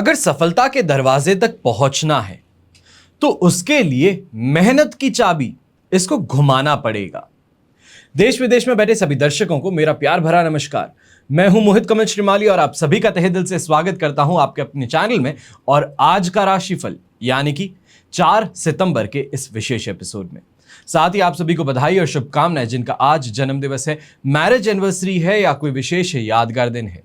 अगर सफलता के दरवाजे तक पहुंचना है तो उसके लिए मेहनत की चाबी इसको घुमाना पड़ेगा। देश विदेश में बैठे सभी दर्शकों को मेरा प्यार भरा नमस्कार। मैं हूं मोहित कमल श्रीमाली और आप सभी का तहे दिल से स्वागत करता हूं आपके अपने चैनल में और आज का राशिफल यानी कि 4 सितंबर के इस विशेष एपिसोड में। साथ ही आप सभी को बधाई और शुभकामनाएं जिनका आज जन्मदिवस है, मैरिज एनिवर्सरी है या कोई विशेष यादगार दिन है।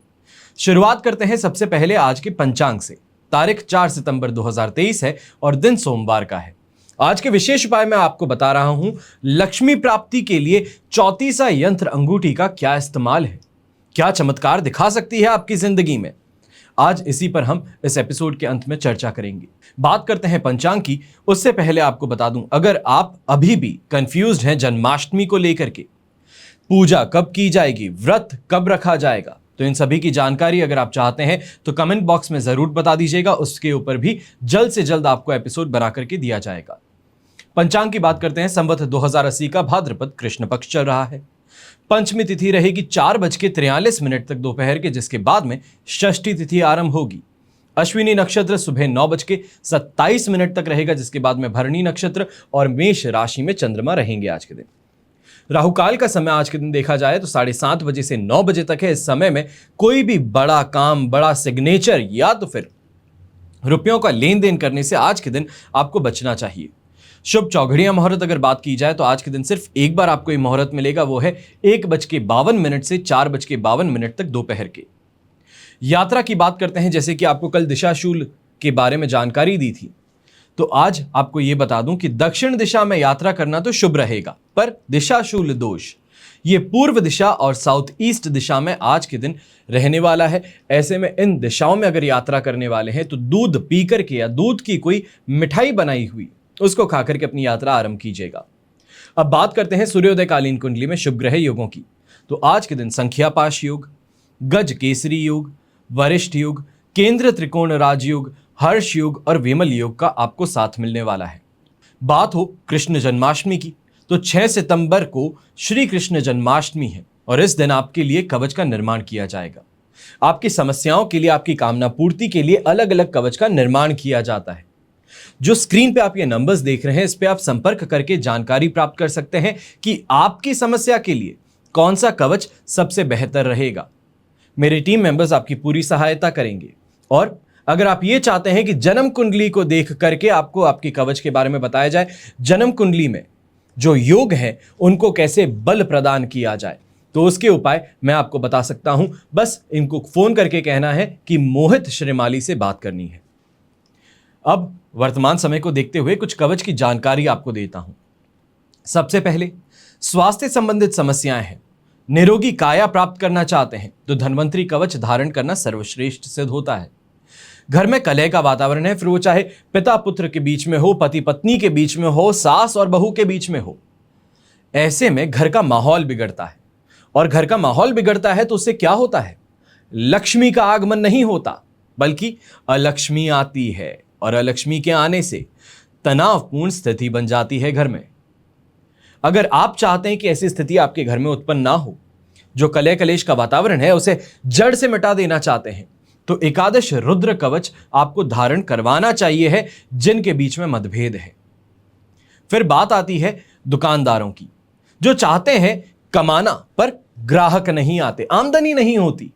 शुरुआत करते हैं सबसे पहले आज के पंचांग से। तारीख 4 सितंबर 2023 है और दिन सोमवार का है। आज के विशेष उपाय मैं आपको बता रहा हूं लक्ष्मी प्राप्ति के लिए चौतीसा यंत्र अंगूठी का क्या इस्तेमाल है, क्या चमत्कार दिखा सकती है आपकी जिंदगी में। आज इसी पर हम इस एपिसोड के अंत में चर्चा करेंगे। बात करते हैं पंचांग की, उससे पहले आपको बता दूं अगर आप अभी भी कंफ्यूज्ड हैं जन्माष्टमी को लेकर के, पूजा कब की जाएगी, व्रत कब रखा जाएगा, तो इन सभी की जानकारी अगर आप चाहते हैं तो कमेंट बॉक्स में जरूर बता दीजिएगा। उसके ऊपर भी जल्द से जल्द आपको एपिसोड बना करके दिया जाएगा। पंचांग की बात करते हैं। संवत 2080 का भाद्रपद कृष्ण पक्ष चल रहा है। पंचमी तिथि रहेगी 4:43 तक दोपहर के, जिसके बाद में षष्ठी तिथि आरंभ होगी। अश्विनी नक्षत्र सुबह 9:27 तक रहेगा, जिसके बाद में भरणी नक्षत्र और मेष राशि में चंद्रमा रहेंगे आज के दिन। राहुकाल का समय आज के दिन देखा जाए तो 7:30 बजे से 9 बजे तक है। इस समय में कोई भी बड़ा काम, बड़ा सिग्नेचर या तो फिर रुपयों का लेन देन करने से आज के दिन आपको बचना चाहिए। शुभ चौघड़िया मुहूर्त अगर बात की जाए तो आज के दिन सिर्फ एक बार आपको ये मुहूर्त मिलेगा, वो है 1:52 से 4:52 तक दोपहर के। यात्रा की बात करते हैं, जैसे कि आपको कल दिशाशूल के बारे में जानकारी दी थी, तो आज आपको यह बता दूं कि दक्षिण दिशा में यात्रा करना तो शुभ रहेगा, पर दिशाशूल दोष ये पूर्व दिशा और साउथ ईस्ट दिशा में आज के दिन रहने वाला है। ऐसे में इन दिशाओं में अगर यात्रा करने वाले हैं तो दूध पी करके या दूध की कोई मिठाई बनाई हुई उसको खाकर के अपनी यात्रा आरंभ कीजिएगा। अब बात करते हैं सूर्योदयकालीन कुंडली में शुभ ग्रह योगों की। तो आज के दिन संख्या पाश योग, गज केसरी योग, वरिष्ठ योग, केंद्र त्रिकोण राजयोग, हर्ष योग और विमल योग का आपको साथ मिलने वाला है। बात हो कृष्ण जन्माष्टमी की, तो 6 सितंबर को श्री कृष्ण जन्माष्टमी है और इस दिन आपके लिए कवच का निर्माण किया जाएगा। आपकी समस्याओं के लिए, आपकी कामना पूर्ति के लिए अलग अलग कवच का निर्माण किया जाता है। जो स्क्रीन पे आप ये नंबर्स देख रहे हैं, इस पे आप संपर्क करके जानकारी प्राप्त कर सकते हैं कि आपकी समस्या के लिए कौन सा कवच सबसे बेहतर रहेगा। मेरे टीम मेंबर्स आपकी पूरी सहायता करेंगे। और अगर आप ये चाहते हैं कि जन्म कुंडली को देख करके आपको आपके कवच के बारे में बताया जाए, जन्म कुंडली में जो योग है उनको कैसे बल प्रदान किया जाए, तो उसके उपाय मैं आपको बता सकता हूं। बस इनको फोन करके कहना है कि मोहित श्रीमाली से बात करनी है। अब वर्तमान समय को देखते हुए कुछ कवच की जानकारी आपको देता हूं। सबसे पहले स्वास्थ्य संबंधित समस्याएं हैं, निरोगी काया प्राप्त करना चाहते हैं तो धन्वंतरी कवच धारण करना सर्वश्रेष्ठ सिद्ध होता है। घर में कलह का वातावरण है, फिर वो चाहे पिता पुत्र के बीच में हो, पति पत्नी के बीच में हो, सास और बहू के बीच में हो, ऐसे में घर का माहौल बिगड़ता है। और घर का माहौल बिगड़ता है तो उससे क्या होता है, लक्ष्मी का आगमन नहीं होता बल्कि अलक्ष्मी आती है और अलक्ष्मी के आने से तनावपूर्ण स्थिति बन जाती है घर में। अगर आप चाहते हैं कि ऐसी स्थिति आपके घर में उत्पन्न ना हो, जो कलह कलेश का वातावरण है उसे जड़ से मिटा देना चाहते हैं, तो एकादश रुद्र कवच आपको धारण करवाना चाहिए है जिनके बीच में मतभेद है। फिर बात आती है दुकानदारों की, जो चाहते हैं कमाना पर ग्राहक नहीं आते, आमदनी नहीं होती,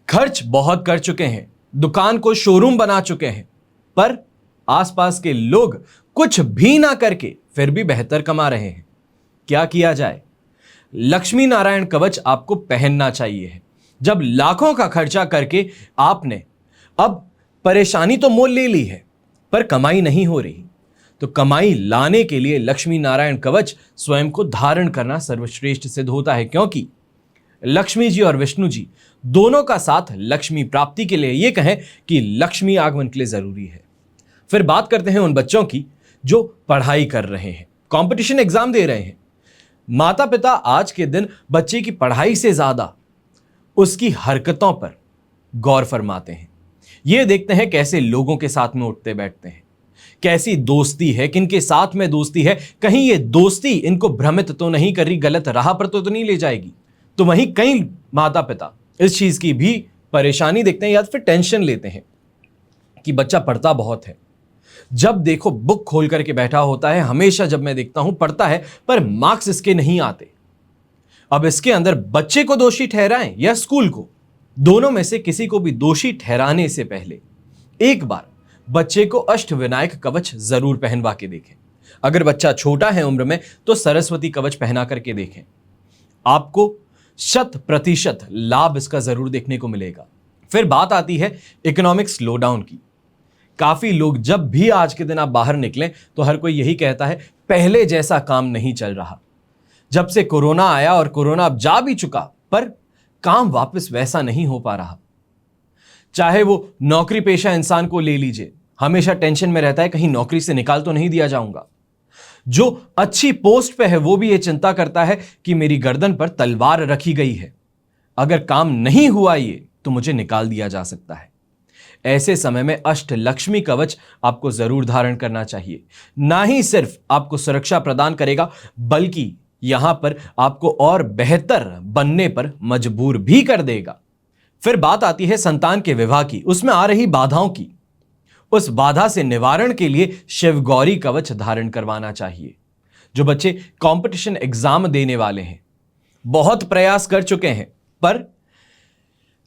खर्च बहुत कर चुके हैं, दुकान को शोरूम बना चुके हैं, पर आसपास के लोग कुछ भी ना करके फिर भी बेहतर कमा रहे हैं। क्या किया जाए? लक्ष्मी नारायण कवच आपको पहनना चाहिए है। जब लाखों का खर्चा करके आपने अब परेशानी तो मोल ले ली है पर कमाई नहीं हो रही, तो कमाई लाने के लिए लक्ष्मी नारायण कवच स्वयं को धारण करना सर्वश्रेष्ठ सिद्ध होता है, क्योंकि लक्ष्मी जी और विष्णु जी दोनों का साथ लक्ष्मी प्राप्ति के लिए, ये कहें कि लक्ष्मी आगमन के लिए जरूरी है। फिर बात करते हैं उन बच्चों की जो पढ़ाई कर रहे हैं, कंपटीशन एग्जाम दे रहे हैं। माता पिता आज के दिन बच्चे की पढ़ाई से ज्यादा उसकी हरकतों पर गौर फरमाते हैं। ये देखते हैं कैसे लोगों के साथ में उठते बैठते हैं, कैसी दोस्ती है, किनके साथ में दोस्ती है, कहीं ये दोस्ती इनको भ्रमित तो नहीं कर रही, गलत राह पर तो नहीं ले जाएगी। तो वहीं कई माता पिता इस चीज की भी परेशानी देखते हैं या फिर टेंशन लेते हैं। कि बच्चा पढ़ता बहुत है, जब देखो बुक खोल करके बैठा होता है, हमेशा जब मैं देखता हूं पढ़ता है पर मार्क्स इसके नहीं आते। अब इसके अंदर बच्चे को दोषी ठहराएं या स्कूल को, दोनों में से किसी को भी दोषी ठहराने से पहले एक बार बच्चे को अष्टविनायक कवच जरूर पहनवा के देखें। अगर बच्चा छोटा है उम्र में तो सरस्वती कवच पहना करके देखें, आपको 100% लाभ इसका जरूर देखने को मिलेगा। फिर बात आती है इकोनॉमिक स्लोडाउन की। काफी लोग जब भी आज के दिन आप बाहर निकलें तो हर कोई यही कहता है पहले जैसा काम नहीं चल रहा। जब से कोरोना आया और कोरोना अब जा भी चुका पर काम वापस वैसा नहीं हो पा रहा। चाहे वो नौकरी पेशा इंसान को ले लीजिए, हमेशा टेंशन में रहता है कहीं नौकरी से निकाल तो नहीं दिया जाऊंगा। जो अच्छी पोस्ट पे है वो भी ये चिंता करता है कि मेरी गर्दन पर तलवार रखी गई है, अगर काम नहीं हुआ ये तो मुझे निकाल दिया जा सकता है। ऐसे समय में अष्टलक्ष्मी कवच आपको जरूर धारण करना चाहिए। ना ही सिर्फ आपको सुरक्षा प्रदान करेगा बल्कि यहां पर आपको और बेहतर बनने पर मजबूर भी कर देगा। फिर बात आती है संतान के विवाह की, उसमें आ रही बाधाओं की। उस बाधा से निवारण के लिए शिव गौरी कवच धारण करवाना चाहिए। जो बच्चे कंपटीशन एग्जाम देने वाले हैं, बहुत प्रयास कर चुके हैं, पर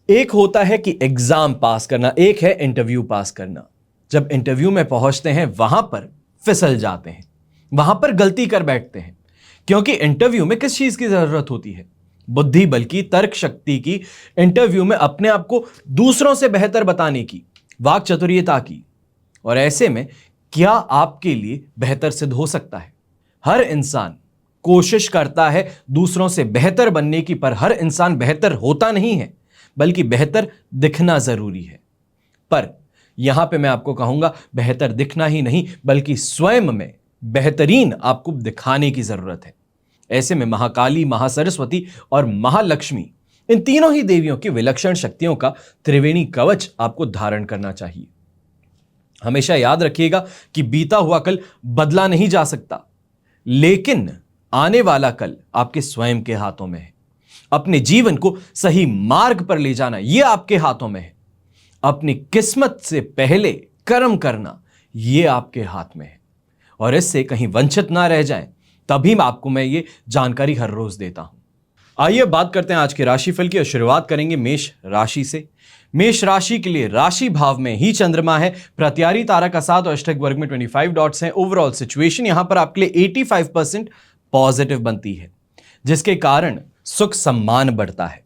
एक होता है कि एग्जाम पास करना, एक है इंटरव्यू पास करना। जब इंटरव्यू में पहुंचते हैं वहां पर फिसल जाते हैं, वहां पर गलती कर बैठते हैं। क्योंकि इंटरव्यू में किस चीज की जरूरत होती है? बुद्धि बल की, तर्क शक्ति की, इंटरव्यू में अपने आप को दूसरों से बेहतर बताने की, वाक चातुर्यता की। और ऐसे में क्या आपके लिए बेहतर सिद्ध हो सकता है? हर इंसान कोशिश करता है दूसरों से बेहतर बनने की, पर हर इंसान बेहतर होता नहीं है, बल्कि बेहतर दिखना जरूरी है। पर यहां पे मैं आपको कहूंगा बेहतर दिखना ही नहीं बल्कि स्वयं में बेहतरीन आपको दिखाने की जरूरत है। ऐसे में महाकाली, महासरस्वती और महालक्ष्मी, इन तीनों ही देवियों की विलक्षण शक्तियों का त्रिवेणी कवच आपको धारण करना चाहिए। हमेशा याद रखिएगा कि बीता हुआ कल बदला नहीं जा सकता, लेकिन आने वाला कल आपके स्वयं के हाथों में है। अपने जीवन को सही मार्ग पर ले जाना यह आपके हाथों में है। अपनी किस्मत से पहले कर्म करना यह आपके हाथ में है, और इससे कहीं वंचित ना रह जाएं, तभी आपको मैं ये जानकारी हर रोज देता हूं। आइए बात करते हैं आज के राशिफल की और शुरुआत करेंगे मेष राशि से। मेष राशि के लिए राशि भाव में ही चंद्रमा है, प्रत्यारी तारा का साथ और अष्टक वर्ग में 25 डॉट्स हैं। ओवरऑल सिचुएशन यहां पर आपके लिए 85% पॉजिटिव बनती है, जिसके कारण सुख सम्मान बढ़ता है,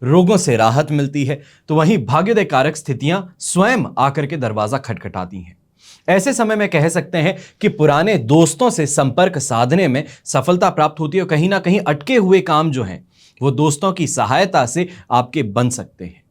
रोगों से राहत मिलती है। तो वहीं भाग्योदय कारक स्थितियां स्वयं आकर के दरवाजा खटखटाती हैं। ऐसे समय में कह सकते हैं कि पुराने दोस्तों से संपर्क साधने में सफलता प्राप्त होती है और कहीं ना कहीं अटके हुए काम जो हैं वो दोस्तों की सहायता से आपके बन सकते हैं।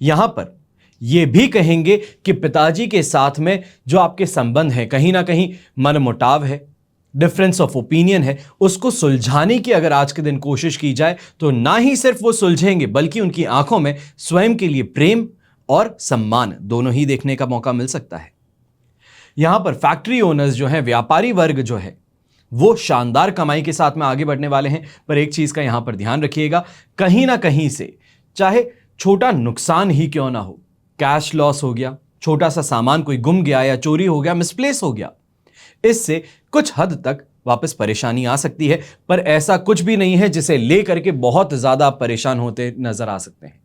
यहां पर यह भी कहेंगे कि पिताजी के साथ में जो आपके संबंध है, कहीं ना कहीं मनमुटाव है, डिफरेंस ऑफ ओपिनियन है, उसको सुलझाने की अगर आज के दिन कोशिश की जाए तो ना ही सिर्फ वो सुलझेंगे बल्कि उनकी आंखों में स्वयं के लिए प्रेम और सम्मान दोनों ही देखने का मौका मिल सकता है। यहां पर फैक्ट्री ओनर्स जो हैं, व्यापारी वर्ग जो है, वो शानदार कमाई के साथ में आगे बढ़ने वाले हैं। पर एक चीज का यहां पर ध्यान रखिएगा, कहीं ना कहीं से चाहे छोटा नुकसान ही क्यों ना हो, कैश लॉस हो गया, छोटा सा सामान कोई गुम गया या चोरी हो गया, मिसप्लेस हो गया, इससे कुछ हद तक वापस परेशानी आ सकती है। पर ऐसा कुछ भी नहीं है जिसे लेकर के बहुत ज्यादा परेशान होते नजर आ सकते हैं।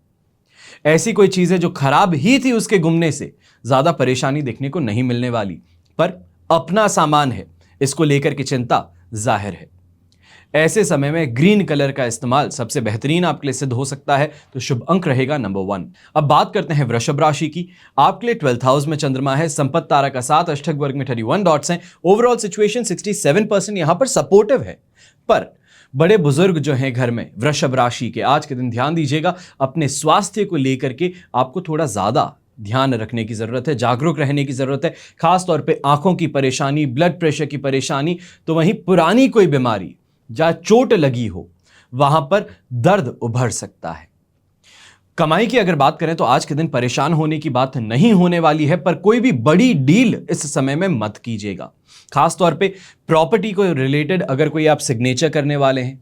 ऐसी कोई चीजें जो खराब ही थी उसके गुमने से ज्यादा परेशानी देखने को नहीं मिलने वाली, पर अपना सामान है, इसको लेकर के चिंता जाहिर है। ऐसे समय में ग्रीन कलर का इस्तेमाल सबसे बेहतरीन आपके लिए सिद्ध हो सकता है। तो शुभ अंक रहेगा नंबर 1। अब बात करते हैं वृषभ राशि की। आपके लिए 12th हाउस में चंद्रमा है, संपत्ति तारा का साथ, अष्टक वर्ग में 31 डॉट्स हैं। ओवरऑल सिचुएशन 67% यहां पर सपोर्टिव है। पर बड़े बुजुर्ग जो हैं घर में, वृषभ राशि के, आज के दिन ध्यान दीजिएगा, अपने स्वास्थ्य को लेकर के आपको थोड़ा ज्यादा ध्यान रखने की जरूरत है, जागरूक रहने की जरूरत है। खास तौर पे आंखों की परेशानी, ब्लड प्रेशर की परेशानी, तो वहीं पुरानी कोई बीमारी जहां चोट लगी हो वहां पर दर्द उभर सकता है। कमाई की अगर बात करें तो आज के दिन परेशान होने की बात नहीं होने वाली है, पर कोई भी बड़ी डील इस समय में मत कीजिएगा। खास तौर पे प्रॉपर्टी को रिलेटेड अगर कोई आप सिग्नेचर करने वाले हैं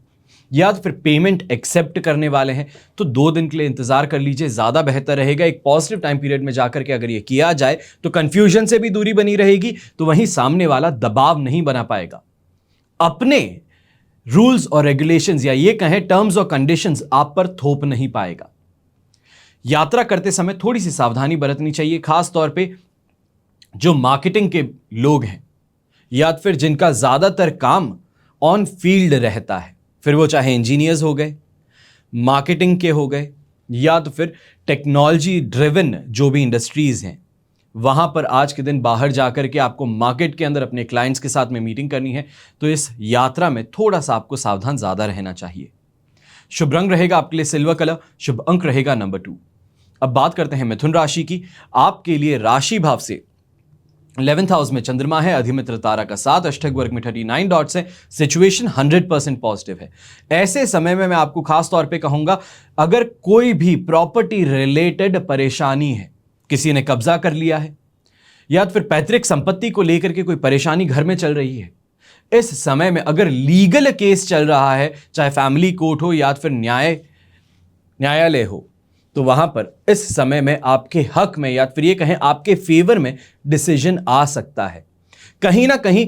या तो फिर पेमेंट एक्सेप्ट करने वाले हैं तो 2 दिन के लिए इंतजार कर लीजिए, ज्यादा बेहतर रहेगा। एक पॉजिटिव टाइम पीरियड में जाकर के अगर ये किया जाए तो कंफ्यूजन से भी दूरी बनी रहेगी, तो वहीं सामने वाला दबाव नहीं बना पाएगा, अपने रूल्स और रेगुलेशंस या ये कहें टर्म्स और कंडीशंस आप पर थोप नहीं पाएगा। यात्रा करते समय थोड़ी सी सावधानी बरतनी चाहिए, खास तौर पे जो मार्केटिंग के लोग हैं या फिर जिनका ज्यादातर काम ऑन फील्ड रहता है, फिर वो चाहे इंजीनियर्स हो गए, मार्केटिंग के हो गए, या तो फिर टेक्नोलॉजी ड्रिवन जो भी इंडस्ट्रीज हैं, वहां पर आज के दिन बाहर जाकर के आपको मार्केट के अंदर अपने क्लाइंट्स के साथ में मीटिंग करनी है, तो इस यात्रा में थोड़ा सा आपको सावधान ज्यादा रहना चाहिए। शुभ रंग रहेगा आपके लिए सिल्वर कलर, शुभ अंक रहेगा नंबर 2। अब बात करते हैं मिथुन राशि की। आपके लिए राशि भाव से 11th हाउस में चंद्रमा है, अधिमित्र तारा का 7, अष्टक वर्ग में 39 डॉट्स है, सिचुएशन 100% पॉजिटिव है। ऐसे समय में मैं आपको खास तौर पे कहूंगा, अगर कोई भी प्रॉपर्टी रिलेटेड परेशानी है, किसी ने कब्जा कर लिया है या फिर पैतृक संपत्ति को लेकर के कोई परेशानी घर में चल रही है, इस समय में अगर लीगल केस चल रहा है, चाहे फैमिली कोर्ट हो या फिर न्यायालय हो, तो वहां पर इस समय में आपके हक में या फिर ये कहें आपके फेवर में डिसीजन आ सकता है। कहीं ना कहीं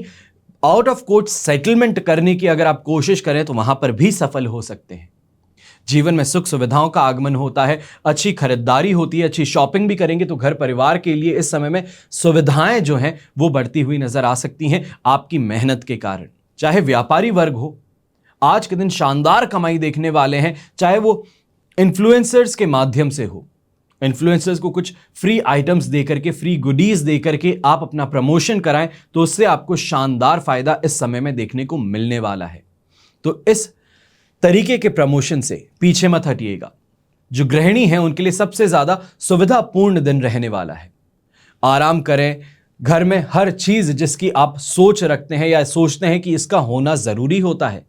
आउट ऑफ कोर्ट सेटलमेंट करने की अगर आप कोशिश करें तो वहां पर भी सफल हो सकते हैं। जीवन में सुख सुविधाओं का आगमन होता है, अच्छी खरीदारी होती है, अच्छी शॉपिंग भी करेंगे तो घर परिवार के लिए इस समय में सुविधाएं जो हैं वो बढ़ती हुई नजर आ सकती हैं आपकी मेहनत के कारण। चाहे व्यापारी वर्ग हो, आज के दिन शानदार कमाई देखने वाले हैं, चाहे वो इन्फ्लुएंसर्स के माध्यम से हो, इन्फ्लुएंसर्स को कुछ फ्री आइटम्स देकर के, फ्री गुडीज देकर के आप अपना प्रमोशन कराएं तो उससे आपको शानदार फायदा इस समय में देखने को मिलने वाला है। तो इस तरीके के प्रमोशन से पीछे मत हटिएगा। जो गृहिणी हैं उनके लिए सबसे ज्यादा सुविधापूर्ण दिन रहने वाला है। आराम करें, घर में हर चीज जिसकी आप सोच रखते हैं या सोचते हैं कि इसका होना जरूरी होता है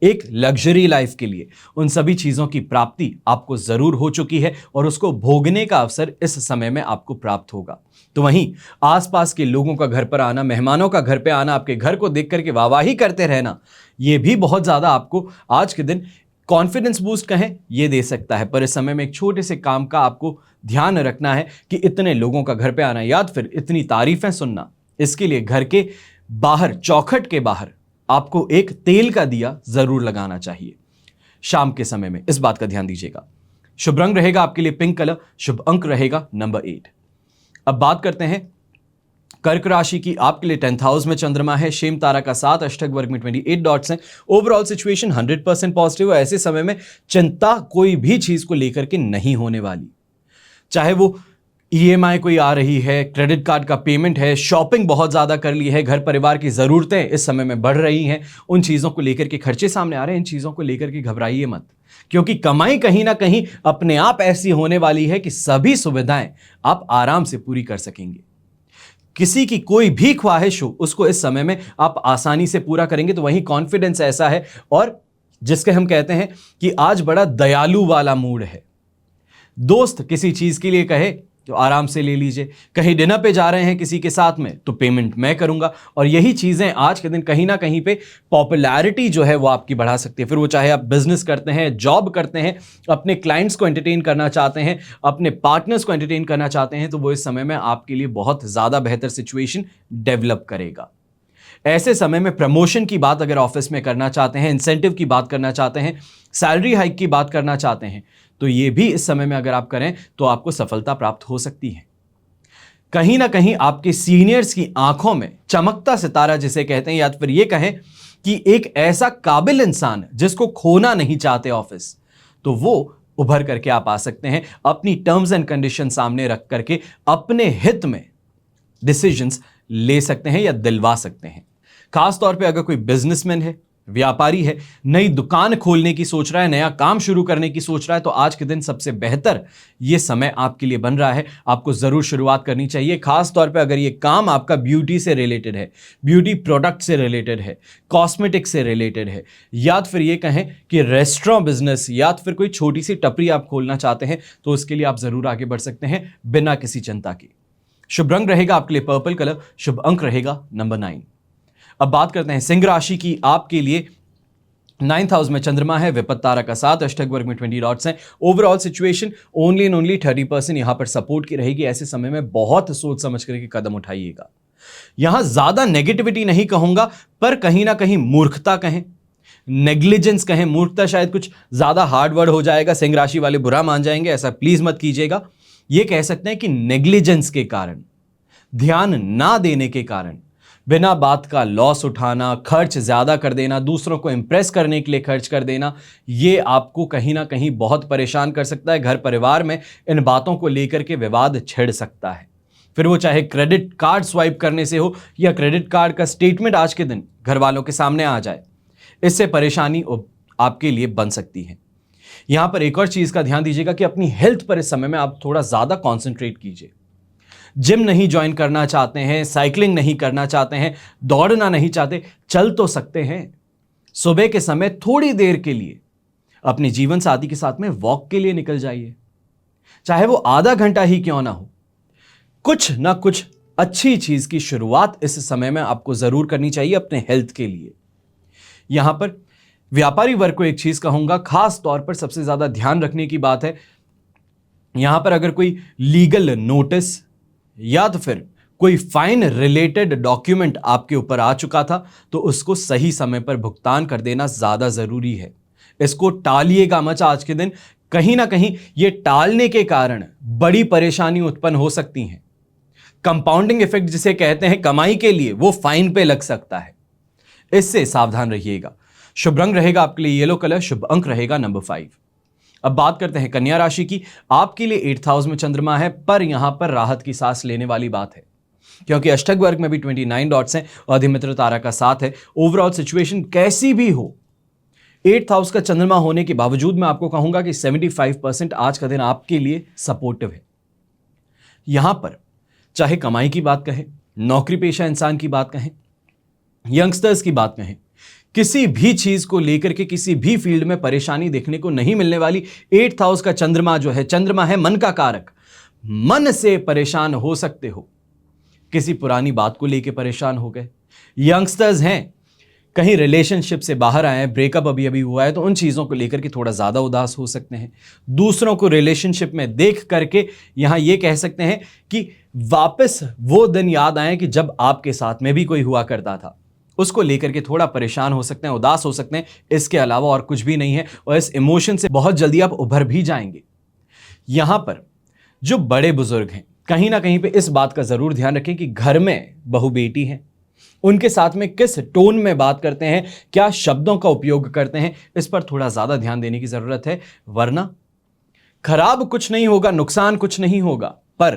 एक लग्जरी लाइफ के लिए, उन सभी चीजों की प्राप्ति आपको जरूर हो चुकी है और उसको भोगने का अवसर इस समय में आपको प्राप्त होगा। तो वहीं आसपास के लोगों का घर पर आना, मेहमानों का घर पे आना, आपके घर को देख करके वाहवाही करते रहना, ये भी बहुत ज्यादा आपको आज के दिन कॉन्फिडेंस बूस्ट कहें ये दे सकता है। पर इस समय में एक छोटे से काम का आपको ध्यान रखना है कि इतने लोगों का घर पे आना या फिर इतनी तारीफें सुनना, इसके लिए घर के बाहर, चौखट के बाहर आपको एक तेल का दिया जरूर लगाना चाहिए शाम के समय में, इस बात का ध्यान दीजिएगा। शुभ रंग रहेगा आपके लिए पिंक कलर, शुभ अंक रहेगा नंबर 8। अब बात करते हैं कर्क राशि की। आपके लिए 10th हाउस में चंद्रमा है, शेम तारा का 7, अष्टक वर्ग में 28 डॉट्स हैं। ओवरऑल सिचुएशन 100% पॉजिटिव है। ऐसे समय में चिंता कोई भी चीज को लेकर के नहीं होने वाली, चाहे वो ईएमआई कोई आ रही है, क्रेडिट कार्ड का पेमेंट है, शॉपिंग बहुत ज्यादा कर ली है, घर परिवार की जरूरतें इस समय में बढ़ रही हैं, उन चीजों को लेकर के खर्चे सामने आ रहे हैं, इन चीजों को लेकर के घबराइए मत, क्योंकि कमाई कहीं ना कहीं अपने आप ऐसी होने वाली है कि सभी सुविधाएं आप आराम से पूरी कर सकेंगे। किसी की कोई भी ख्वाहिश हो उसको इस समय में आप आसानी से पूरा करेंगे। तो वहीं कॉन्फिडेंस ऐसा है और जिसके हम कहते हैं कि आज बड़ा दयालु वाला मूड है। दोस्त किसी चीज के लिए कहे तो आराम से ले लीजिए, कहीं डिनर पे जा रहे हैं किसी के साथ में तो पेमेंट मैं करूंगा, और यही चीजें आज के दिन कहीं ना कहीं पे पॉपुलैरिटी जो है वो आपकी बढ़ा सकती है। फिर वो चाहे आप बिजनेस करते हैं, जॉब करते हैं, अपने क्लाइंट्स को एंटरटेन करना चाहते हैं, अपने पार्टनर्स को एंटरटेन करना चाहते हैं, तो वो इस समय में आपके लिए बहुत ज्यादा बेहतर सिचुएशन डेवलप करेगा। ऐसे समय में प्रमोशन की बात अगर ऑफिस में करना चाहते हैं, इंसेंटिव की बात करना चाहते हैं, सैलरी हाइक की बात करना चाहते हैं, तो ये भी इस समय में अगर आप करें तो आपको सफलता प्राप्त हो सकती है। कहीं ना कहीं आपके सीनियर्स की आंखों में चमकता सितारा जिसे कहते हैं, या फिर ये कहें कि एक ऐसा काबिल इंसान जिसको खोना नहीं चाहते ऑफिस, तो वो उभर करके आप आ सकते हैं। अपनी टर्म्स एंड कंडीशन सामने रख करके अपने हित में डिसीजंस ले सकते हैं या दिलवा सकते हैं। खास तौर पे अगर कोई बिजनेसमैन है, व्यापारी है, नई दुकान खोलने की सोच रहा है, नया काम शुरू करने की सोच रहा है, तो आज के दिन सबसे बेहतर ये समय आपके लिए बन रहा है। आपको जरूर शुरुआत करनी चाहिए। खास तौर पे अगर ये काम आपका ब्यूटी से रिलेटेड है, ब्यूटी प्रोडक्ट से रिलेटेड है, कॉस्मेटिक से रिलेटेड है, या फिर ये कहें कि रेस्टोरेंट बिजनेस या फिर कोई छोटी सी टपरी आप खोलना चाहते हैं, तो उसके लिए आप जरूर आगे बढ़ सकते हैं बिना किसी चिंता के। शुभ रंग रहेगा आपके लिए पर्पल कलर, शुभ अंक रहेगा नंबर 9। अब बात करते हैं सिंह राशि की। आपके लिए 9th हाउस में चंद्रमा है, विपत्त तारा का साथ, अष्टक वर्ग में 20 डॉट्स हैं। Overall situation only and only 30% यहां पर सपोर्ट की रहेगी। ऐसे समय में बहुत सोच समझ करके कदम उठाइएगा। यहां ज्यादा नेगेटिविटी नहीं कहूंगा, पर कहीं ना कहीं मूर्खता कहें, नेग्लिजेंस कहें, मूर्खता शायद कुछ ज्यादा हार्ड वर्ड हो जाएगा, सिंह राशि वाले बुरा मान जाएंगे, ऐसा प्लीज मत कीजिएगा। यह कह सकते हैं कि नेग्लिजेंस के कारण, ध्यान ना देने के कारण, बिना बात का लॉस उठाना, खर्च ज्यादा कर देना, दूसरों को इंप्रेस करने के लिए खर्च कर देना, यह आपको कहीं ना कहीं बहुत परेशान कर सकता है। घर परिवार में इन बातों को लेकर के विवाद छिड़ सकता है। फिर वो चाहे क्रेडिट कार्ड स्वाइप करने से हो या क्रेडिट कार्ड का स्टेटमेंट आज के दिन घर वालों के सामने आ जाए, इससे परेशानी आपके लिए बन सकती है। यहां पर एक और चीज का ध्यान दीजिएगा कि अपनी हेल्थ पर इस समय में आप थोड़ा ज्यादा कॉन्सेंट्रेट कीजिए। जिम नहीं ज्वाइन करना चाहते हैं, साइकिलिंग नहीं करना चाहते हैं, दौड़ना नहीं चाहते, चल तो सकते हैं। सुबह के समय थोड़ी देर के लिए अपने जीवन साथी के साथ में वॉक के लिए निकल जाइए, चाहे वो आधा घंटा ही क्यों ना हो। कुछ ना कुछ अच्छी चीज की शुरुआत इस समय में आपको जरूर करनी चाहिए अपने हेल्थ के लिए। यहां पर व्यापारी वर्ग को एक चीज कहूंगा, खास तौर पर सबसे ज्यादा ध्यान रखने की बात है, यहां पर अगर कोई लीगल नोटिस या तो फिर कोई फाइन रिलेटेड डॉक्यूमेंट आपके ऊपर आ चुका था, तो उसको सही समय पर भुगतान कर देना ज्यादा जरूरी है। इसको टालिएगा मत आज के दिन। कहीं ना कहीं यह टालने के कारण बड़ी परेशानी उत्पन्न हो सकती है। कंपाउंडिंग इफेक्ट जिसे कहते हैं कमाई के लिए, वो फाइन पे लग सकता है, इससे सावधान रहिएगा। शुभ रंग रहेगा आपके लिए येलो कलर, शुभ अंक रहेगा नंबर 5। अब बात करते हैं कन्या राशि की। आपके लिए 8th हाउस में चंद्रमा है, पर यहां पर राहत की सांस लेने वाली बात है, क्योंकि अष्टक वर्ग में भी 29 डॉट्स हैं और अधिमित्र तारा का साथ है। ओवरऑल सिचुएशन कैसी भी हो, 8th हाउस का चंद्रमा होने के बावजूद मैं आपको कहूंगा कि 75% आज का दिन आपके लिए सपोर्टिव है। यहां पर चाहे कमाई की बात कहें, नौकरी पेशा इंसान की बात कहें, यंगस्टर्स की बात कहें, किसी भी चीज को लेकर के किसी भी फील्ड में परेशानी देखने को नहीं मिलने वाली। 8th हाउस का चंद्रमा जो है, चंद्रमा है मन का कारक। मन से परेशान हो सकते हो, किसी पुरानी बात को लेकर परेशान हो गए। यंगस्टर्स हैं, कहीं रिलेशनशिप से बाहर आए हैं, ब्रेकअप अभी अभी हुआ है, तो उन चीजों को लेकर के थोड़ा ज्यादा उदास हो सकते हैं। दूसरों को रिलेशनशिप में देख करके यहां यह कह सकते हैं कि वापस वो दिन याद आए कि जब आपके साथ में भी कोई हुआ करता था, उसको लेकर के थोड़ा परेशान हो सकते हैं, उदास हो सकते हैं। इसके अलावा और कुछ भी नहीं है, और इस इमोशन से बहुत जल्दी आप उभर भी जाएंगे। यहां पर जो बड़े बुजुर्ग हैं, कहीं ना कहीं पे इस बात का जरूर ध्यान रखें कि घर में बहू बेटी हैं, उनके साथ में किस टोन में बात करते हैं, क्या शब्दों का उपयोग करते हैं, इस पर थोड़ा ज्यादा ध्यान देने की जरूरत है। वरना खराब कुछ नहीं होगा, नुकसान कुछ नहीं होगा, पर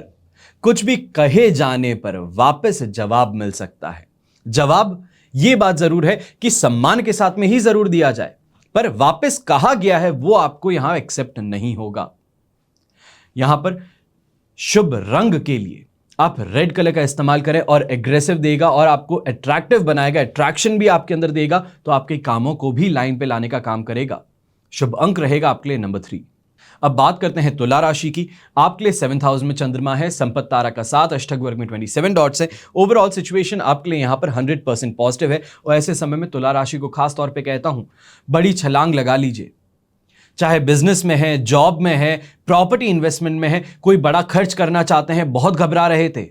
कुछ भी कहे जाने पर वापस जवाब मिल सकता है। जवाब यह बात जरूर है कि सम्मान के साथ में ही जरूर दिया जाए, पर वापस कहा गया है वो आपको यहां एक्सेप्ट नहीं होगा। यहां पर शुभ रंग के लिए आप रेड कलर का इस्तेमाल करें, और एग्रेसिव देगा और आपको अट्रैक्टिव बनाएगा, अट्रैक्शन भी आपके अंदर देगा, तो आपके कामों को भी लाइन पे लाने का काम करेगा। शुभ अंक रहेगा आपके लिए नंबर 3। अब बात करते हैं तुला राशि की। आपके लिए 7th हाउस में चंद्रमा है, संपत्ति तारा का साथ, अष्टक वर्ग में 27 डॉट्स है। ओवरऑल सिचुएशन आपके लिए यहां पर 100% पॉजिटिव है, और ऐसे समय में तुला राशि को खास तौर पे कहता हूं, बड़ी छलांग लगा लीजिए। चाहे बिजनेस में है, जॉब में है, प्रॉपर्टी इन्वेस्टमेंट में है, कोई बड़ा खर्च करना चाहते हैं, बहुत घबरा रहे थे,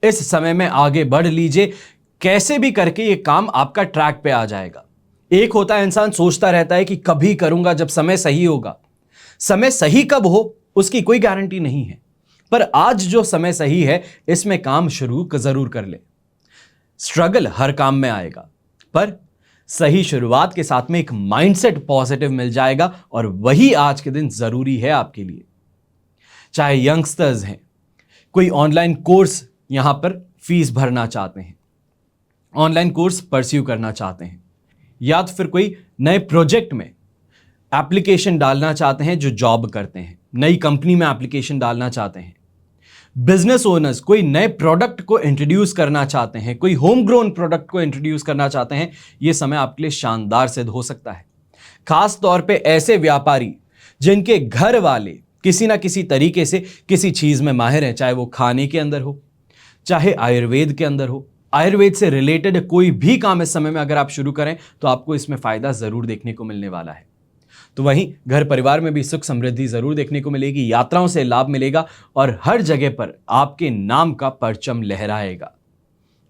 इस समय में आगे बढ़ लीजिए। कैसे भी करके ये काम आपका ट्रैक पे आ जाएगा। एक होता है इंसान सोचता रहता है कि कभी करूंगा जब समय सही होगा। समय सही कब हो उसकी कोई गारंटी नहीं है, पर आज जो समय सही है इसमें काम शुरू जरूर कर ले। स्ट्रगल हर काम में आएगा, पर सही शुरुआत के साथ में एक माइंडसेट पॉजिटिव मिल जाएगा, और वही आज के दिन जरूरी है आपके लिए। चाहे यंगस्टर्स हैं, कोई ऑनलाइन कोर्स यहां पर फीस भरना चाहते हैं, ऑनलाइन कोर्स परस्यू करना चाहते हैं, या तो फिर कोई नए प्रोजेक्ट में एप्लीकेशन डालना चाहते हैं, जो जॉब करते हैं, नई कंपनी में एप्लीकेशन डालना चाहते हैं, बिजनेस ओनर्स कोई नए प्रोडक्ट को इंट्रोड्यूस करना चाहते हैं, कोई होम ग्रोन प्रोडक्ट को इंट्रोड्यूस करना चाहते हैं, यह समय आपके लिए शानदार सिद्ध हो सकता है। खास तौर पे ऐसे व्यापारी जिनके घर वाले किसी ना किसी तरीके से किसी चीज में माहिर हैं, चाहे वो खाने के अंदर हो, चाहे आयुर्वेद के अंदर हो, आयुर्वेद से रिलेटेड कोई भी काम इस समय में अगर आप शुरू करें तो आपको इसमें फायदा जरूर देखने को मिलने वाला है। तो वहीं घर परिवार में भी सुख समृद्धि जरूर देखने को मिलेगी, यात्राओं से लाभ मिलेगा और हर जगह पर आपके नाम का परचम लहराएगा।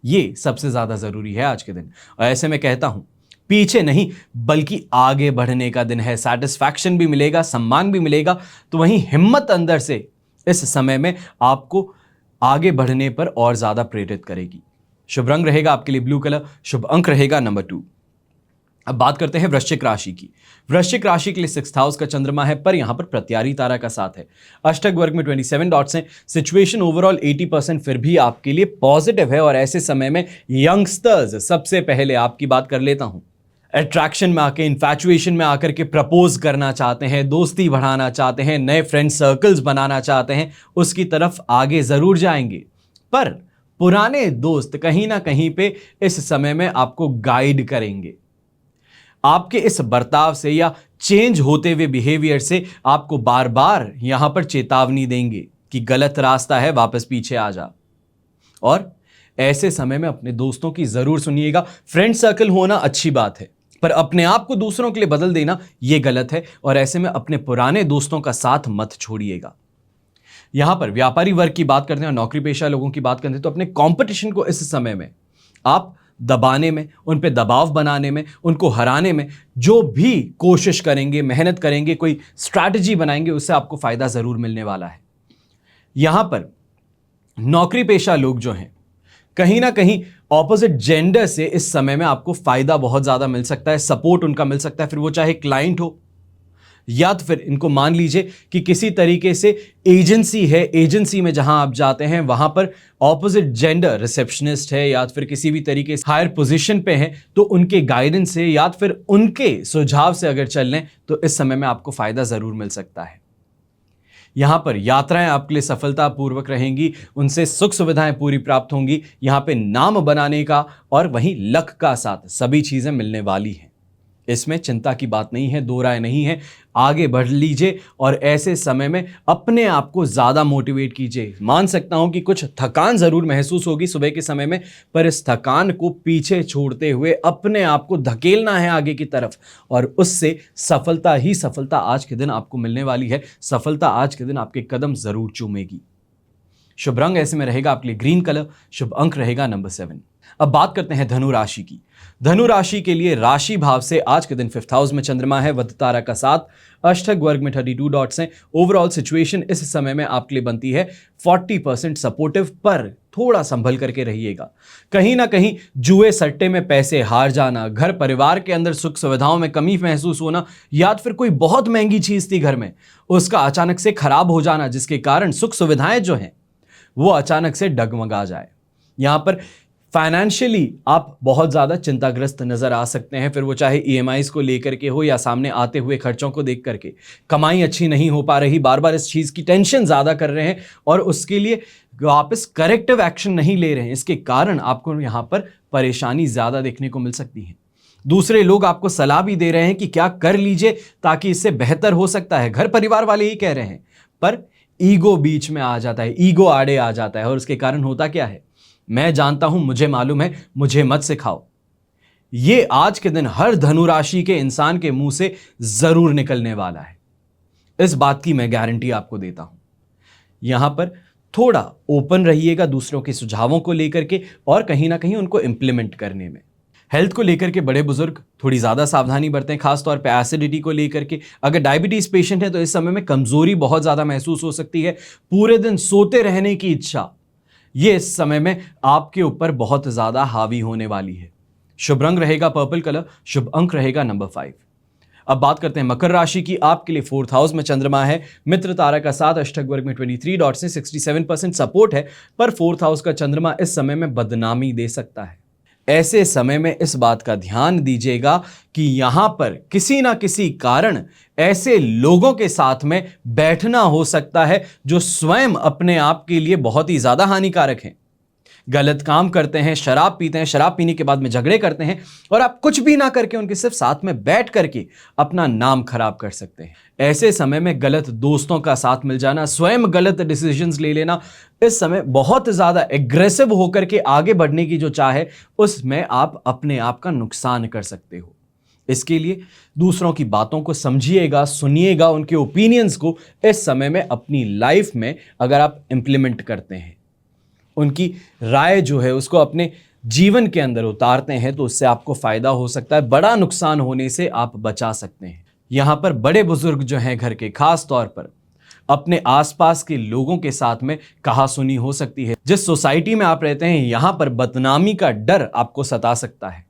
ये सबसे ज्यादा जरूरी है आज के दिन। और ऐसे में कहता हूं, पीछे नहीं बल्कि आगे बढ़ने का दिन है। सैटिस्फैक्शन भी मिलेगा, सम्मान भी मिलेगा। तो वहीं हिम्मत अंदर से इस समय में आपको आगे बढ़ने पर और ज्यादा प्रेरित करेगी। शुभ रंग रहेगा आपके लिए ब्लू कलर, शुभ अंक रहेगा नंबर 2। अब बात करते हैं वृश्चिक राशि की। वृश्चिक राशि के लिए 6th हाउस का चंद्रमा है, पर यहां पर प्रत्यारी तारा का साथ है। अष्टक वर्ग में 27 डॉट्स हैं। सिचुएशन ओवरऑल 80% फिर भी आपके लिए पॉजिटिव है। और ऐसे समय में यंगस्टर्स, सबसे पहले आपकी बात कर लेता हूं, अट्रैक्शन में आके, इन्फैचुएशन में आकर के प्रपोज करना चाहते हैं, दोस्ती बढ़ाना चाहते हैं, नए फ्रेंड सर्कल्स बनाना चाहते हैं, उसकी तरफ आगे जरूर जाएंगे। पर पुराने दोस्त कहीं ना कहीं पे इस समय में आपको गाइड करेंगे। आपके इस बर्ताव से या चेंज होते हुए बिहेवियर से आपको बार बार यहां पर चेतावनी देंगे कि गलत रास्ता है, वापस पीछे आ जा। और ऐसे समय में अपने दोस्तों की जरूर सुनिएगा। फ्रेंड सर्कल होना अच्छी बात है, पर अपने आप को दूसरों के लिए बदल देना यह गलत है। और ऐसे में अपने पुराने दोस्तों का साथ मत छोड़िएगा। यहां पर व्यापारी वर्ग की बात करते हैं और नौकरी पेशा लोगों की बात करते हैं, तो अपने कंपटीशन को इस समय में आप दबाने में, उन पे दबाव बनाने में, उनको हराने में जो भी कोशिश करेंगे, मेहनत करेंगे, कोई स्ट्रैटेजी बनाएंगे, उससे आपको फायदा जरूर मिलने वाला है। यहां पर नौकरी पेशा लोग जो हैं, कहीं ना कहीं ऑपोजिट जेंडर से इस समय में आपको फायदा बहुत ज्यादा मिल सकता है, सपोर्ट उनका मिल सकता है। फिर वो चाहे क्लाइंट हो या तो फिर इनको मान लीजिए कि किसी तरीके से एजेंसी है, एजेंसी में जहां आप जाते हैं वहां पर ऑपोजिट जेंडर रिसेप्शनिस्ट है या फिर किसी भी तरीके से हायर पोजीशन पे है, तो उनके गाइडेंस से या फिर उनके सुझाव से अगर चल लें तो इस समय में आपको फायदा जरूर मिल सकता है। यहां पर यात्राएं आपके लिए सफलतापूर्वक रहेंगी, उनसे सुख सुविधाएं पूरी प्राप्त होंगी। यहां पे नाम बनाने का और वहीं लक का साथ सभी चीजें मिलने वाली हैं। इसमें चिंता की बात नहीं है, दो राय नहीं है। आगे बढ़ लीजिए और ऐसे समय में अपने आप को ज्यादा मोटिवेट कीजिए। मान सकता हूं कि कुछ थकान जरूर महसूस होगी सुबह के समय में, पर इस थकान को पीछे छोड़ते हुए अपने आप को धकेलना है आगे की तरफ और उससे सफलता ही सफलता आज के दिन आपको मिलने वाली है। सफलता आज के दिन आपके कदम जरूर चूमेगी। शुभ रंग ऐसे में रहेगा आपके लिए ग्रीन कलर, शुभ अंक रहेगा नंबर 7। अब बात करते हैं धनु राशि की। धनु राशि के लिए राशि भाव से आज के दिन 5th हाउस में चंद्रमा है, वध तारा का साथ, अष्टक वर्ग में 32 डॉट्स हैं। ओवरऑल सिचुएशन इस समय में आपके लिए बनती है 40% सपोर्टिव, पर थोड़ा संभल करके रहिएगा। कहीं ना कहीं जुए सट्टे में पैसे हार जाना, घर परिवार के अंदर सुख सुविधाओं में कमी महसूस होना, या फिर कोई बहुत महंगी चीज थी घर में, उसका अचानक से खराब हो जाना, जिसके कारण सुख सुविधाएं जो हैं वो अचानक से डगमगा जाए। यहां पर फाइनेंशियली आप बहुत ज़्यादा चिंताग्रस्त नज़र आ सकते हैं, फिर वो चाहे ईएमआईज़ को लेकर के हो या सामने आते हुए खर्चों को देख करके। कमाई अच्छी नहीं हो पा रही, बार बार इस चीज़ की टेंशन ज़्यादा कर रहे हैं और उसके लिए वापस करेक्टिव एक्शन नहीं ले रहे हैं। इसके कारण आपको यहाँ पर परेशानी ज़्यादा देखने को मिल सकती है। दूसरे लोग आपको सलाह भी दे रहे हैं कि क्या कर लीजिए ताकि इससे बेहतर हो सकता है। घर परिवार वाले ही कह रहे हैं, पर ईगो बीच में आ जाता है, ईगो आड़े आ जाता है और उसके कारण होता क्या है, मैं जानता हूं, मुझे मालूम है, मुझे मत सिखाओ। ये आज के दिन हर धनु राशि के इंसान के मुंह से जरूर निकलने वाला है। इस बात की मैं गारंटी आपको देता हूं। यहां पर थोड़ा ओपन रहिएगा दूसरों के सुझावों को लेकर के और कहीं ना कहीं उनको इंप्लीमेंट करने में। हेल्थ को लेकर के बड़े बुजुर्ग थोड़ी ज्यादा सावधानी बरतें, खासतौर पे एसिडिटी को लेकर के। अगर डायबिटीज पेशेंट है तो इस समय में कमजोरी बहुत ज्यादा महसूस हो सकती है। पूरे दिन सोते रहने की इच्छा, ये इस समय में आपके ऊपर बहुत ज्यादा हावी होने वाली है। शुभ रंग रहेगा पर्पल कलर, शुभ अंक रहेगा नंबर 5। अब बात करते हैं मकर राशि की। आपके लिए 4th हाउस में चंद्रमा है, मित्र तारा का साथ, अष्टक वर्ग में 23 डॉट्स से 67% सपोर्ट है, पर 4th हाउस का चंद्रमा इस समय में बदनामी दे सकता है। ऐसे समय में इस बात का ध्यान दीजिएगा कि यहां पर किसी ना किसी कारण ऐसे लोगों के साथ में बैठना हो सकता है जो स्वयं अपने आप के लिए बहुत ही ज्यादा हानिकारक हैं। गलत काम करते हैं, शराब पीते हैं, शराब पीने के बाद में झगड़े करते हैं और आप कुछ भी ना करके उनके सिर्फ साथ में बैठ करके अपना नाम खराब कर सकते हैं। ऐसे समय में गलत दोस्तों का साथ मिल जाना, स्वयं गलत डिसीजंस ले लेना, इस समय बहुत ज्यादा एग्रेसिव होकर के आगे बढ़ने की जो चाह है उसमें आप अपने आप का नुकसान कर सकते हो। इसके लिए दूसरों की बातों को समझिएगा, सुनिएगा, उनके ओपिनियंस को इस समय में अपनी लाइफ में अगर आप इंप्लीमेंट करते हैं, उनकी राय जो है उसको अपने जीवन के अंदर उतारते हैं तो उससे आपको फायदा हो सकता है, बड़ा नुकसान होने से आप बचा सकते हैं। यहां पर बड़े बुजुर्ग जो हैं घर के, खास तौर पर अपने आसपास के लोगों के साथ में कहा सुनी हो सकती है। जिस सोसाइटी में आप रहते हैं यहां पर बदनामी का डर आपको सता सकता है।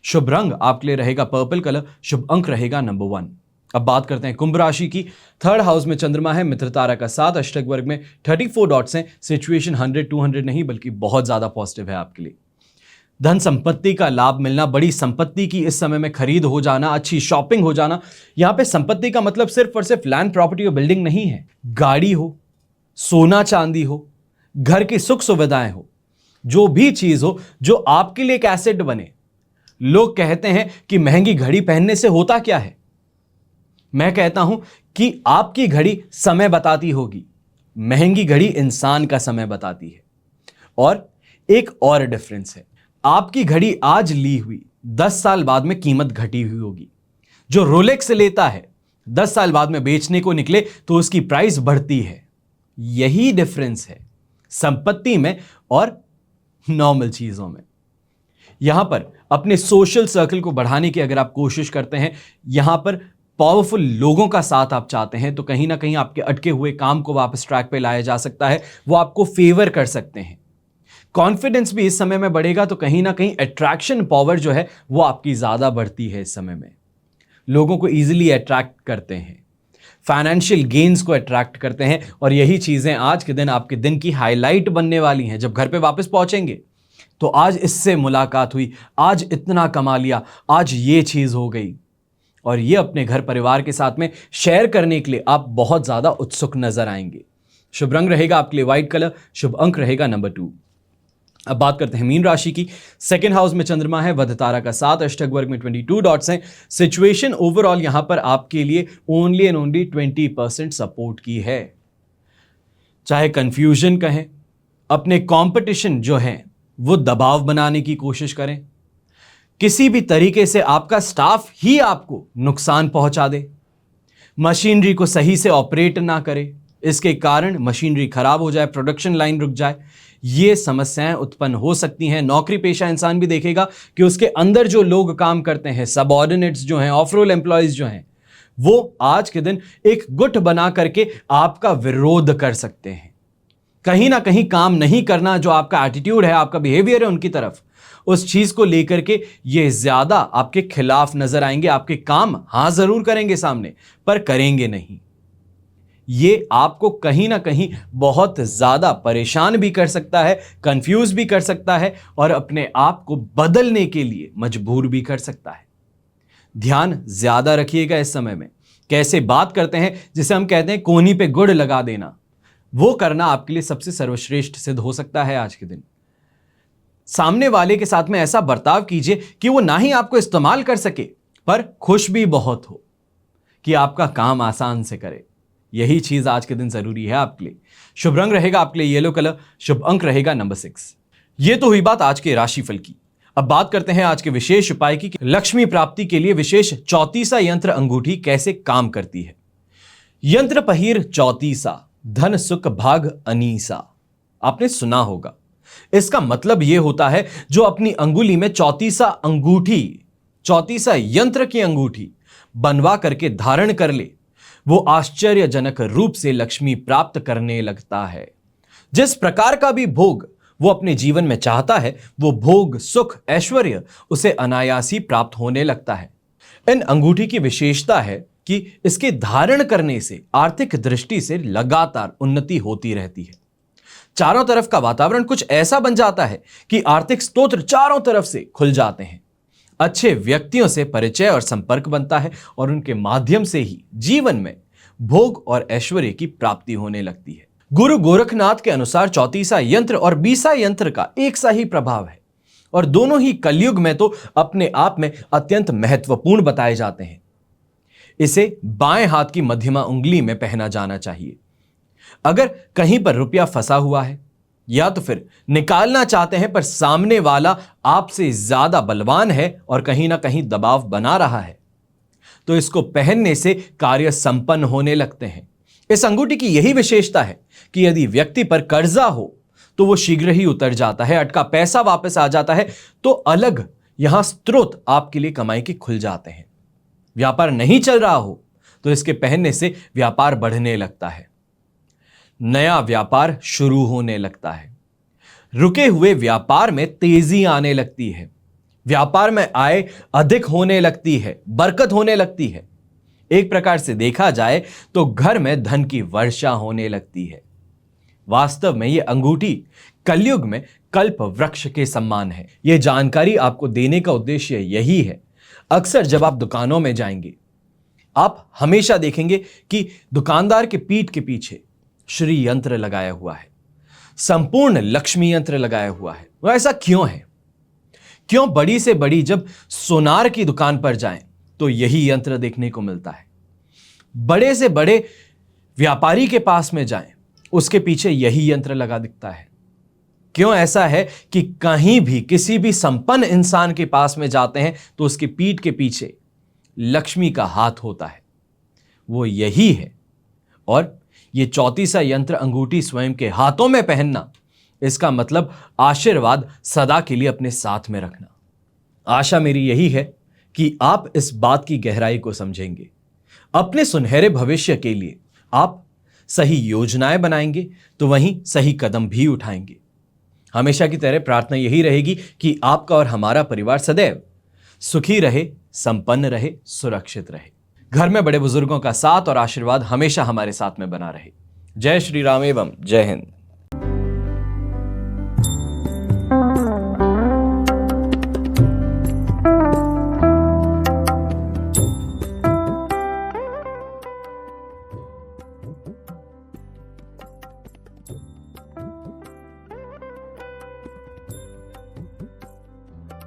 शुभ रंग आपके लिए रहेगा पर्पल कलर, शुभ अंक रहेगा नंबर 1। अब बात करते हैं कुंभ राशि की। 3rd हाउस में चंद्रमा है, मित्र तारा का 7, अष्टक वर्ग में 34 डॉट्स हैं। सिचुएशन 100-200 नहीं बल्कि बहुत ज्यादा पॉजिटिव है आपके लिए। धन संपत्ति का लाभ मिलना, बड़ी संपत्ति की इस समय में खरीद हो जाना, अच्छी शॉपिंग हो जाना। यहां पे संपत्ति का मतलब सिर्फ और सिर्फ लैंड प्रॉपर्टी और बिल्डिंग नहीं है। गाड़ी हो, सोना चांदी हो, घर की सुख सुविधाएं हो, जो भी चीज हो जो आपके लिए एक एसेट बने। लोग कहते हैं कि महंगी घड़ी पहनने से होता क्या है। मैं कहता हूं कि आपकी घड़ी समय बताती होगी, महंगी घड़ी इंसान का समय बताती है। और एक और डिफरेंस है, आपकी घड़ी आज ली हुई 10 साल बाद में कीमत घटी हुई होगी। जो रोलेक्स लेता है 10 साल बाद में बेचने को निकले तो उसकी प्राइस बढ़ती है। यही डिफरेंस है संपत्ति में और नॉर्मल चीजों में। यहां पर अपने सोशल सर्कल को बढ़ाने की अगर आप कोशिश करते हैं, यहां पर पावरफुल लोगों का साथ आप चाहते हैं, तो कहीं ना कहीं आपके अटके हुए काम को वापस ट्रैक पे लाया जा सकता है, वो आपको फेवर कर सकते हैं। कॉन्फिडेंस भी इस समय में बढ़ेगा, तो कहीं ना कहीं अट्रैक्शन पावर जो है वो आपकी ज्यादा बढ़ती है। इस समय में लोगों को इजीली अट्रैक्ट करते हैं, फाइनेंशियल गेन्स को अट्रैक्ट करते हैं, और यही चीजें आज के दिन आपके दिन की हाईलाइट बनने वाली हैं। जब घर पे वापस पहुंचेंगे तो आज इससे मुलाकात हुई, आज इतना कमा लिया, आज ये चीज हो गई, और ये अपने घर परिवार के साथ में शेयर करने के लिए आप बहुत ज्यादा उत्सुक नजर आएंगे। शुभ रंग रहेगा आपके लिए व्हाइट कलर, शुभ अंक रहेगा नंबर 2। अब बात करते हैं मीन राशि की। 2nd हाउस में चंद्रमा है, वध तारा का 7, अष्टक वर्ग में 22 डॉट्स हैं। सिचुएशन ओवरऑल यहां पर आपके लिए ओनली एंड ओनली 20% सपोर्ट की है। चाहे कंफ्यूजन कहें, अपने कंपटीशन जो है वो दबाव बनाने की कोशिश करें, किसी भी तरीके से आपका स्टाफ ही आपको नुकसान पहुंचा दे, मशीनरी को सही से ऑपरेट ना करे, इसके कारण मशीनरी खराब हो जाए, प्रोडक्शन लाइन रुक जाए, ये समस्याएं उत्पन्न हो सकती हैं। नौकरी पेशा इंसान भी देखेगा कि उसके अंदर जो लोग काम करते हैं, सबऑर्डिनेट्स जो हैं, ऑफ रोल एम्प्लॉयज जो हैं, वो आज के दिन एक गुट बना करके आपका विरोध कर सकते हैं। कहीं ना कहीं काम नहीं करना, जो आपका एटीट्यूड है, आपका बिहेवियर है उनकी तरफ, उस चीज को लेकर के ये ज्यादा आपके खिलाफ नजर आएंगे। आपके काम हां जरूर करेंगे सामने, पर करेंगे नहीं। ये आपको कहीं ना कहीं बहुत ज्यादा परेशान भी कर सकता है, कंफ्यूज भी कर सकता है, और अपने आप को बदलने के लिए मजबूर भी कर सकता है। ध्यान ज्यादा रखिएगा इस समय में। कैसे बात करते हैं, जिसे हम कहते हैं कोहनी पे गुड़ लगा देना, वो करना आपके लिए सबसे सर्वश्रेष्ठ सिद्ध हो सकता है आज के दिन। सामने वाले के साथ में ऐसा बर्ताव कीजिए कि वो ना ही आपको इस्तेमाल कर सके, पर खुश भी बहुत हो कि आपका काम आसान से करे। यही चीज आज के दिन जरूरी है आपके लिए। शुभ रंग रहेगा आपके लिए येलो कलर, शुभ अंक रहेगा नंबर 6। ये तो हुई बात आज के राशिफल की। अब बात करते हैं आज के विशेष उपाय की। लक्ष्मी प्राप्ति के लिए विशेष चौतीसा यंत्र अंगूठी कैसे काम करती है। यंत्र पहिर चौतीसा, धन सुख भाग अनीसा। आपने सुना होगा। इसका मतलब यह होता है जो अपनी अंगुली में चौतीसा अंगूठी, चौतीसा यंत्र की अंगूठी बनवा करके धारण कर ले, वो आश्चर्यजनक रूप से लक्ष्मी प्राप्त करने लगता है। जिस प्रकार का भी भोग वो अपने जीवन में चाहता है, वो भोग, सुख, ऐश्वर्य उसे अनायासी प्राप्त होने लगता है। इन अंगूठी की विशेषता है कि इसके धारण करने से आर्थिक दृष्टि से लगातार उन्नति होती रहती है। चारों तरफ का वातावरण कुछ ऐसा बन जाता है कि आर्थिक स्तोत्र चारों तरफ से खुल जाते हैं। अच्छे व्यक्तियों से परिचय और संपर्क बनता है, और उनके माध्यम से ही जीवन में भोग और ऐश्वर्य की प्राप्ति होने लगती है। गुरु गोरखनाथ के अनुसार चौतीसा यंत्र और बीसा यंत्र का एक सा ही प्रभाव है और दोनों ही कलयुग में तो अपने आप में अत्यंत महत्वपूर्ण बताए जाते हैं। इसे बाएं हाथ की मध्यमा उंगली में पहना जाना चाहिए। अगर कहीं पर रुपया फंसा हुआ है या तो फिर निकालना चाहते हैं पर सामने वाला आपसे ज्यादा बलवान है और कहीं ना कहीं दबाव बना रहा है, तो इसको पहनने से कार्य संपन्न होने लगते हैं। इस अंगूठी की यही विशेषता है कि यदि व्यक्ति पर कर्जा हो तो वो शीघ्र ही उतर जाता है, अटका पैसा वापस आ जाता है, तो अलग यहां स्रोत आपके लिए कमाई के खुल जाते हैं। व्यापार नहीं चल रहा हो तो इसके पहनने से व्यापार बढ़ने लगता है, नया व्यापार शुरू होने लगता है, रुके हुए व्यापार में तेजी आने लगती है, व्यापार में आय अधिक होने लगती है, बरकत होने लगती है। एक प्रकार से देखा जाए तो घर में धन की वर्षा होने लगती है। वास्तव में यह अंगूठी कलयुग में कल्प वृक्ष के समान है। यह जानकारी आपको देने का उद्देश्य यही है। अक्सर जब आप दुकानों में जाएंगे, आप हमेशा देखेंगे कि दुकानदार के पीठ के पीछे श्री यंत्र लगाया हुआ है, संपूर्ण लक्ष्मी यंत्र लगाया हुआ है। वो ऐसा क्यों है? क्यों बड़ी से बड़ी जब सोनार की दुकान पर जाएं तो यही यंत्र देखने को मिलता है, बड़े से बड़े व्यापारी के पास में जाएं उसके पीछे यही यंत्र लगा दिखता है। क्यों ऐसा है कि कहीं भी किसी भी संपन्न इंसान के पास में जाते हैं तो उसकी पीठ के पीछे लक्ष्मी का हाथ होता है, वो यही है। और ये चौतीसा यंत्र अंगूठी स्वयं के हाथों में पहनना, इसका मतलब आशीर्वाद सदा के लिए अपने साथ में रखना। आशा मेरी यही है कि आप इस बात की गहराई को समझेंगे। अपने सुनहरे भविष्य के लिए आप सही योजनाएं बनाएंगे तो वहीं सही कदम भी उठाएंगे। हमेशा की तरह प्रार्थना यही रहेगी कि आपका और हमारा परिवार सदैव सुखी रहे, संपन्न रहे, सुरक्षित रहे। घर में बड़े बुजुर्गों का साथ और आशीर्वाद हमेशा हमारे साथ में बना रहे। जय श्री राम एवं जय हिंद।